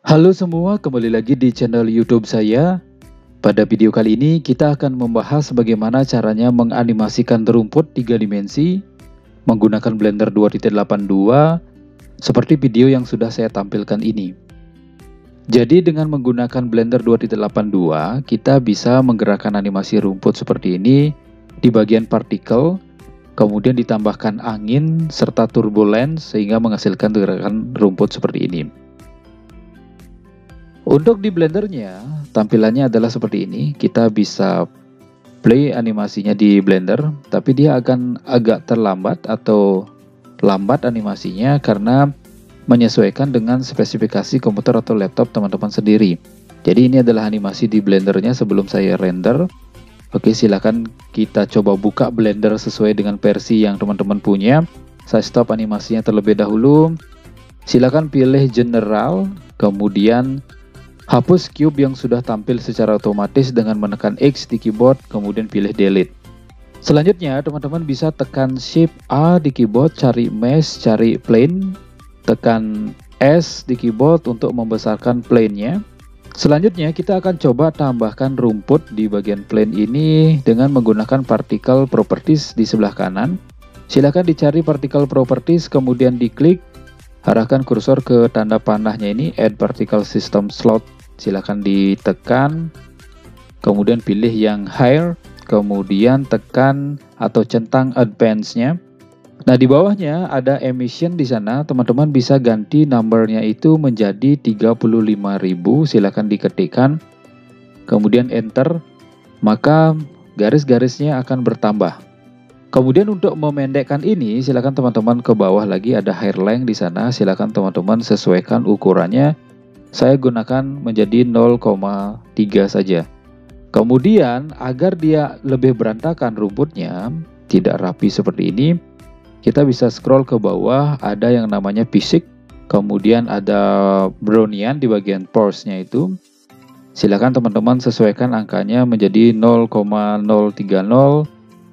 Halo semua, kembali lagi di channel YouTube saya. Pada video kali ini kita akan membahas bagaimana caranya menganimasikan rumput 3 dimensi menggunakan Blender 2.82 seperti video yang sudah saya tampilkan ini. Jadi dengan menggunakan Blender 2.82 kita bisa menggerakkan animasi rumput seperti ini di bagian partikel, kemudian ditambahkan angin serta turbulence sehingga menghasilkan gerakan rumput seperti ini. Untuk di Blendernya, tampilannya adalah seperti ini. Kita bisa play animasinya di Blender, tapi dia akan agak terlambat atau lambat animasinya karena menyesuaikan dengan spesifikasi komputer atau laptop teman-teman sendiri. Jadi ini adalah animasi di Blendernya sebelum saya render. Oke, silakan kita coba buka Blender sesuai dengan versi yang teman-teman punya. Saya stop animasinya terlebih dahulu. Silakan pilih General, kemudian hapus cube yang sudah tampil secara otomatis dengan menekan X di keyboard, kemudian pilih Delete. Selanjutnya, teman-teman bisa tekan Shift A di keyboard, cari Mesh, cari Plane, tekan S di keyboard untuk membesarkan plane-nya. Selanjutnya, kita akan coba tambahkan rumput di bagian plane ini dengan menggunakan Particle Properties di sebelah kanan. Silakan dicari Particle Properties, kemudian diklik, arahkan kursor ke tanda panahnya ini, Add Particle System Slot. Silakan ditekan, kemudian pilih yang higher, kemudian tekan atau centang advance-nya. Nah, di bawahnya ada emission di sana, teman-teman bisa ganti number-nya itu menjadi 35.000, silakan diketikkan, kemudian enter, maka garis-garisnya akan bertambah. Kemudian untuk memendekkan ini, silakan teman-teman ke bawah lagi ada hair length di sana, silakan teman-teman sesuaikan ukurannya. Saya gunakan menjadi 0,3 saja. Kemudian agar dia lebih berantakan rumputnya, tidak rapi seperti ini, kita bisa scroll ke bawah, ada yang namanya Physics, kemudian ada Brownian di bagian Force-nya itu. Silakan teman-teman sesuaikan angkanya menjadi 0,030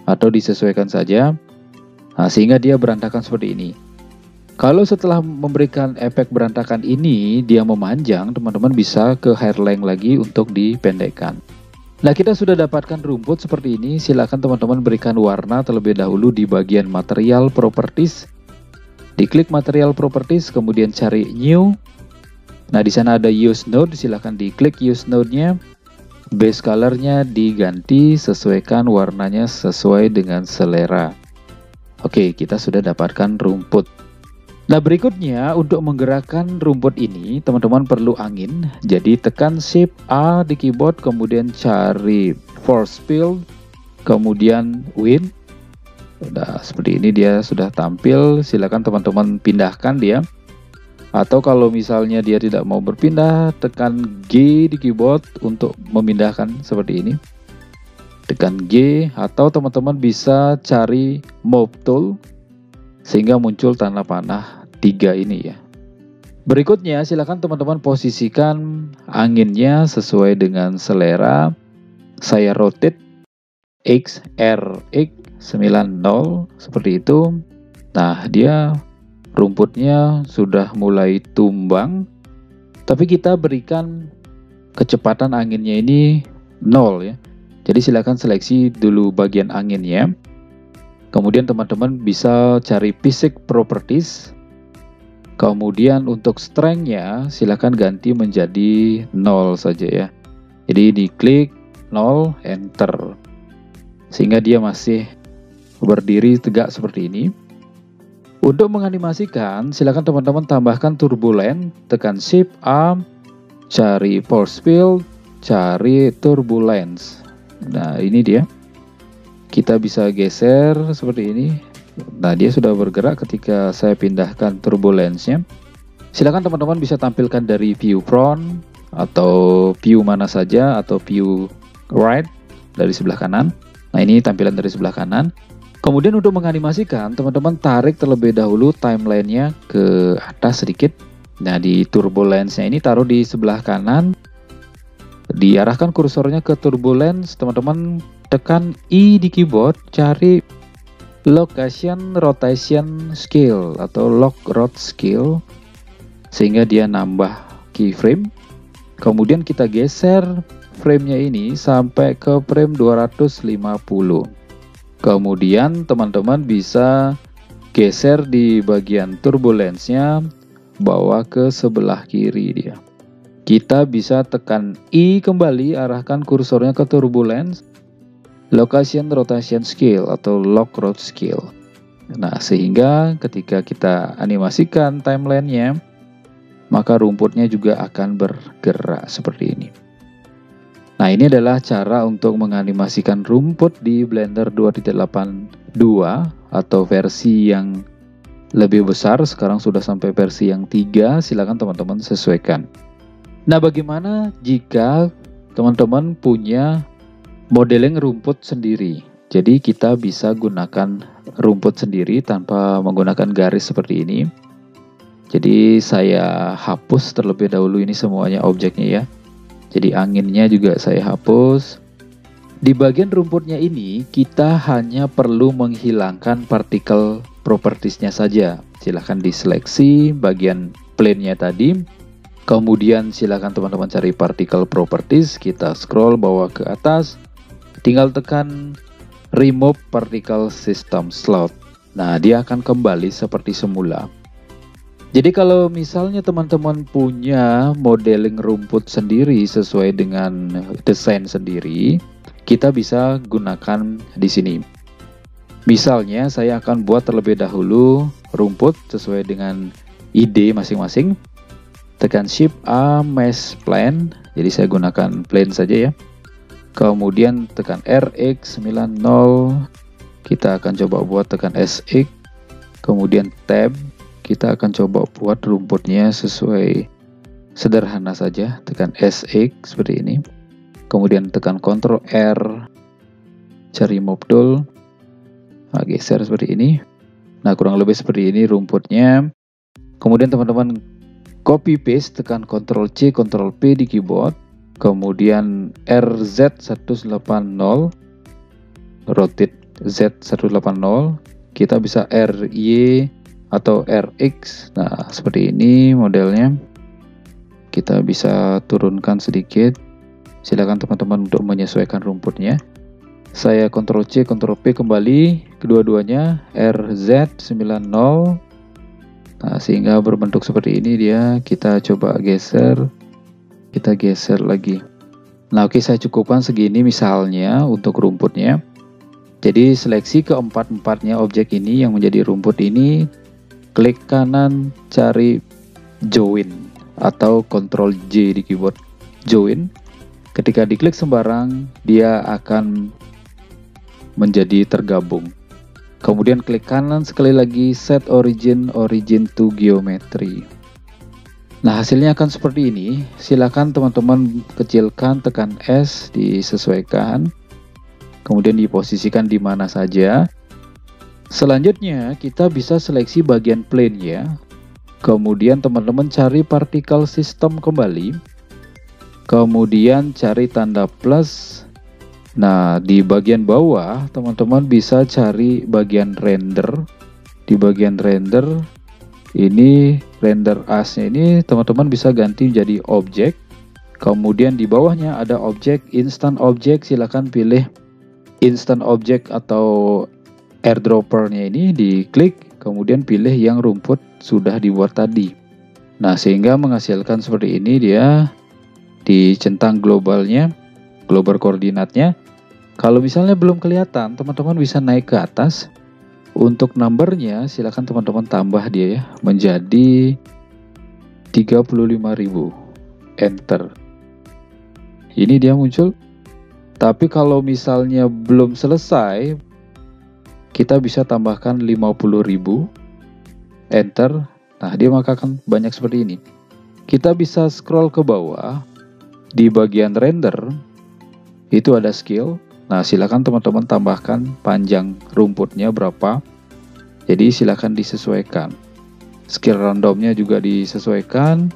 atau disesuaikan saja. Nah, sehingga dia berantakan seperti ini. Kalau setelah memberikan efek berantakan ini dia memanjang, teman-teman bisa ke hair length lagi untuk dipendekkan. Nah, kita sudah dapatkan rumput seperti ini. Silakan teman-teman berikan warna terlebih dahulu di bagian Material Properties. Diklik Material Properties, kemudian cari New. Nah, di sana ada Use Node, silakan diklik Use Node-nya. Base color-nya diganti, sesuaikan warnanya sesuai dengan selera. Oke, kita sudah dapatkan rumput. Nah, berikutnya untuk menggerakkan rumput ini teman-teman perlu angin. Jadi tekan Shift A di keyboard, kemudian cari Force Field, kemudian Wind. Nah, seperti ini dia sudah tampil. Silakan teman-teman pindahkan dia. Atau kalau misalnya dia tidak mau berpindah, tekan G di keyboard untuk memindahkan seperti ini. Tekan G, atau teman-teman bisa cari Move Tool sehingga muncul tanda panah 3 ini ya. Berikutnya silakan teman-teman posisikan anginnya sesuai dengan selera. Saya rotate X, R, X 90 seperti itu. Nah, dia rumputnya sudah mulai tumbang, tapi kita berikan kecepatan anginnya ini 0 ya. Jadi silakan seleksi dulu bagian anginnya. Kemudian teman-teman bisa cari Physics Properties. Kemudian untuk strength-nya silakan ganti menjadi 0 saja ya. Jadi diklik 0, enter. Sehingga dia masih berdiri tegak seperti ini. Untuk menganimasikan, silakan teman-teman tambahkan turbulence, tekan Shift A, cari Force Field, cari Turbulence. Nah, ini dia. Kita bisa geser seperti ini. Nah, dia sudah bergerak ketika saya pindahkan turbulence-nya. Silakan teman-teman bisa tampilkan dari view front atau view mana saja, atau view right dari sebelah kanan. Nah, ini tampilan dari sebelah kanan. Kemudian untuk menganimasikan, teman-teman tarik terlebih dahulu timeline-nya ke atas sedikit. Nah, di turbulence-nya ini taruh di sebelah kanan. Diarahkan kursornya ke turbulence, teman-teman tekan I di keyboard, cari Location Rotation Scale atau Lock Rot Scale, sehingga dia nambah keyframe. Kemudian kita geser framenya ini sampai ke frame 250. Kemudian teman-teman bisa geser di bagian turbulence-nya, bawa ke sebelah kiri dia. Kita bisa tekan I kembali, arahkan kursornya ke turbulence, location rotation scale atau lock road scale. Nah, sehingga ketika kita animasikan timeline-nya, maka rumputnya juga akan bergerak seperti ini. Nah, ini adalah cara untuk menganimasikan rumput di Blender 2.82 atau versi yang lebih besar. Sekarang sudah sampai versi yang 3, silakan teman-teman sesuaikan. Nah, bagaimana jika teman-teman punya modeling rumput sendiri? Jadi kita bisa gunakan rumput sendiri tanpa menggunakan garis seperti ini. Jadi saya hapus terlebih dahulu ini semuanya objeknya ya. Jadi anginnya juga saya hapus. Di bagian rumputnya ini kita hanya perlu menghilangkan partikel propertiesnya saja. Silahkan diseleksi bagian plane-nya tadi. Kemudian silahkan teman-teman cari particle properties. Kita scroll bawah ke atas. Tinggal tekan remove particle system slot. Nah, dia akan kembali seperti semula. Jadi kalau misalnya teman-teman punya modeling rumput sendiri sesuai dengan desain sendiri, kita bisa gunakan di sini. Misalnya saya akan buat terlebih dahulu rumput sesuai dengan ide masing-masing. Tekan Shift A, Mesh Plane. Jadi saya gunakan plane saja ya. Kemudian tekan RX90. Kita akan coba buat tekan SX. Kemudian Tab. Kita akan coba buat rumputnya sesuai sederhana saja. Tekan SX seperti ini. Kemudian tekan Ctrl R. Cari Move Tool. Nah, geser seperti ini. Nah, kurang lebih seperti ini rumputnya. Kemudian teman-teman copy paste, tekan Ctrl C, Ctrl P di keyboard. Kemudian RZ180. Rotate Z180. Kita bisa RY atau RX. Nah, seperti ini modelnya. Kita bisa turunkan sedikit. Silakan teman-teman untuk menyesuaikan rumputnya. Saya Ctrl C, Ctrl P kembali kedua-duanya RZ90. Nah, sehingga berbentuk seperti ini dia. Kita coba geser. Kita geser lagi. Nah, oke, saya cukupkan segini misalnya untuk rumputnya. Jadi seleksi keempat-empatnya objek ini yang menjadi rumput ini. Klik kanan, cari join atau Ctrl J di keyboard, join. Ketika diklik sembarang, dia akan menjadi tergabung. Kemudian klik kanan sekali lagi, set origin to geometry. Nah, hasilnya akan seperti ini. Silakan teman-teman kecilkan, tekan S, disesuaikan. Kemudian diposisikan di mana saja. Selanjutnya kita bisa seleksi bagian plane ya. Kemudian teman-teman cari particle system kembali. Kemudian cari tanda plus. Nah, di bagian bawah teman-teman bisa cari bagian render. Di bagian render ini render as-nya ini teman-teman bisa ganti jadi objek. Kemudian di bawahnya ada objek, instant object. Silakan pilih instant object atau airdropper-nya ini diklik, kemudian pilih yang rumput sudah dibuat tadi. Nah, sehingga menghasilkan seperti ini dia dicentang globalnya, global koordinatnya. Kalau misalnya belum kelihatan, teman-teman bisa naik ke atas. Untuk numbernya silakan teman-teman tambah dia ya, menjadi 35.000. Enter. Ini dia muncul. Tapi kalau misalnya belum selesai, kita bisa tambahkan 50.000. Enter. Nah, dia maka akan banyak seperti ini. Kita bisa scroll ke bawah. Di bagian render, itu ada scale. Nah, silakan teman-teman tambahkan panjang rumputnya berapa. Jadi silakan disesuaikan. Scale randomnya juga disesuaikan.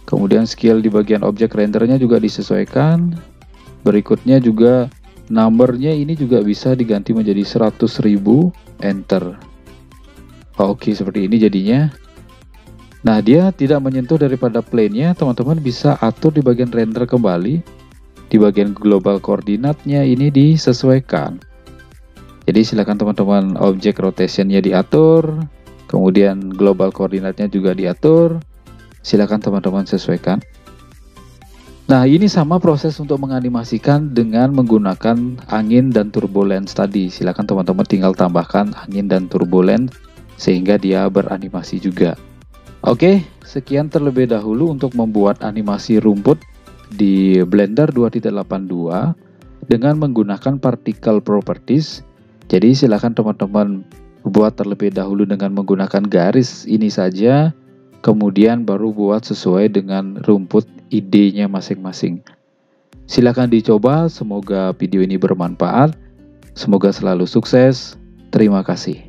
Kemudian scale di bagian objek rendernya juga disesuaikan. Berikutnya juga numbernya ini juga bisa diganti menjadi 100.000. Enter. Oke, seperti ini jadinya. Nah, dia tidak menyentuh daripada plane-nya, teman-teman bisa atur di bagian render kembali. Di bagian global koordinatnya ini disesuaikan. Jadi silakan teman-teman objek rotation-nya diatur, kemudian global koordinatnya juga diatur. Silakan teman-teman sesuaikan. Nah, ini sama proses untuk menganimasikan dengan menggunakan angin dan turbulence tadi. Silakan teman-teman tinggal tambahkan angin dan turbulence sehingga dia beranimasi juga. Oke, sekian terlebih dahulu untuk membuat animasi rumput di Blender 2.82 dengan menggunakan particle properties. Jadi silakan teman-teman buat terlebih dahulu dengan menggunakan garis ini saja, kemudian baru buat sesuai dengan rumput idenya masing-masing. Silakan dicoba, semoga video ini bermanfaat, semoga selalu sukses. Terima kasih.